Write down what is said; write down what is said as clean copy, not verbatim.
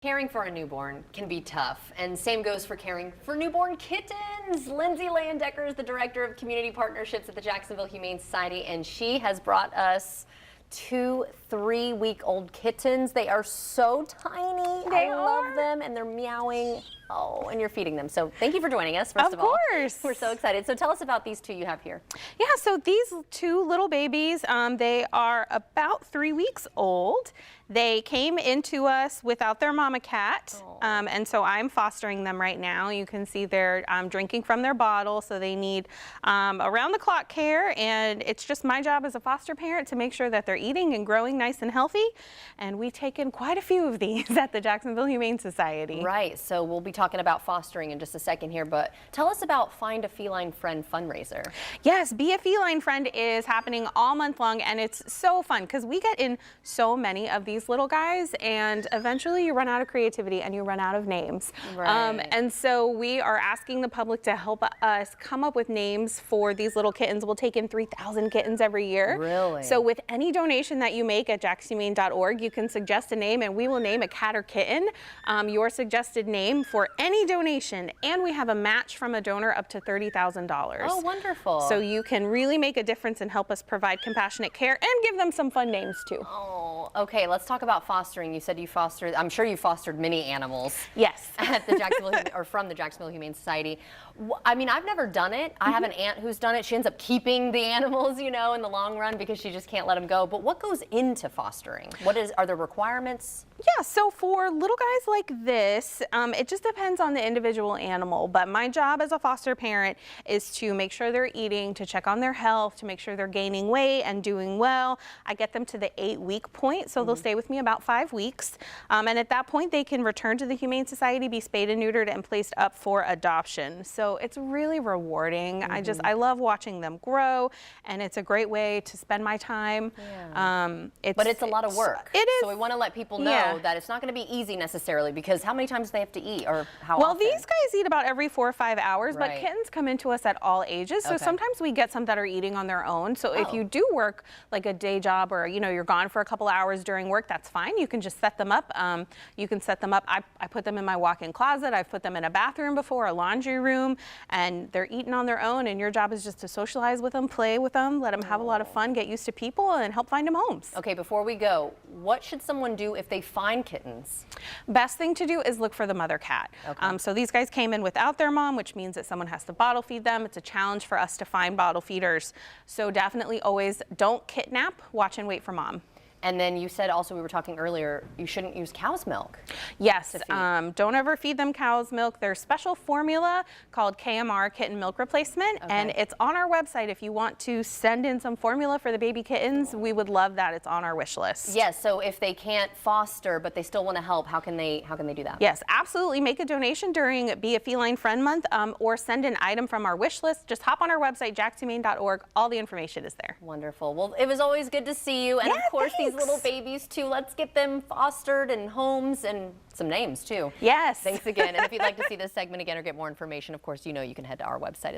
Caring for a newborn can be tough, and same goes for caring for newborn kittens. Lindsay Landecker is the Director of Community Partnerships at the Jacksonville Humane Society, and she has brought us 2 3-week-old kittens. They are so tiny. I love them, and they're meowing. Oh, and you're feeding them. So thank you for joining us, first of all. Of course. We're so excited. So tell us about these 2 you have here. Yeah, so these 2 little babies, they are about 3 weeks old. They came into us without their mama cat, and so I'm fostering them right now. You can see they're drinking from their bottle, so they need around-the-clock care, and it's just my job as a foster parent to make sure that they're eating and growing nice and healthy, and we take in quite a few of these at the Jacksonville Humane Society. Right, so we'll be talking about fostering in just a second here, but tell us about Find a Feline Friend fundraiser. Yes, Be a Feline Friend is happening all month long, and it's so fun because we get in so many of these little guys, and eventually you run out of creativity and you run out of names. Right. And so we are asking the public to help us come up with names for these little kittens. We'll take in 3,000 kittens every year. Really? So with any donation that you make at jaxhumane.org, you can suggest a name and we will name a cat or kitten your suggested name for any donation, and we have a match from a donor up to $30,000. Oh, wonderful. So you can really make a difference and help us provide compassionate care and give them some fun names too. Oh, okay, let's talk about fostering. You said you fostered, I'm sure you fostered many animals. Yes. At the Jacksonville, or from the Jacksonville Humane Society. I mean, I've never done it. I have an aunt who's done it. She ends up keeping the animals, you know, in the long run because she just can't let them go. But what goes into fostering? Are there requirements? Yeah, so for little guys like this, it just depends on the individual animal. But my job as a foster parent is to make sure they're eating, to check on their health, to make sure they're gaining weight and doing well. I get them to the 8-week point, so they'll stay with me about 5 weeks. And at that point, they can return to the Humane Society, be spayed and neutered, and placed up for adoption. So it's really rewarding. I love watching them grow, and it's a great way to spend my time. Yeah. But it's a lot of work. It is. So we want to let people know that it's not going to be easy necessarily, because how many times do they have to eat, or how often? Well, these guys eat about every 4 or 5 hours, Right. but kittens come into us at all ages. So sometimes we get some that are eating on their own. So if you do work like a day job, or you're gone for a couple hours during work, that's fine. You can just set them up. You can set them up. I put them in my walk-in closet. I've put them in a bathroom before, a laundry room, and they're eating on their own. And your job is just to socialize with them, play with them, let them have a lot of fun, get used to people, and help find them homes. Okay, before we go, what should someone do if they find kittens? Best thing to do is look for the mother cat. So these guys came in without their mom, which means that someone has to bottle feed them. It's a challenge for us to find bottle feeders. So definitely always don't kidnap, watch and wait for mom. And then you said also, we were talking earlier, you shouldn't use cow's milk. Yes, don't ever feed them cow's milk. There's special formula called KMR, kitten milk replacement, and it's on our website. If you want to send in some formula for the baby kittens, we would love that. It's on our wish list. Yes, so if they can't foster but they still want to help, how can they do that? Yes, absolutely. Make a donation during Be a Feline Friend Month, or send an item from our wish list. Just hop on our website, jaxhumane.org. All the information is there. Wonderful. Well, it was always good to see you, and of course these little babies too. Let's get them fostered and homes and some names too. Yes. Thanks again. And if you'd like to see this segment again or get more information, of course, you can head to our website.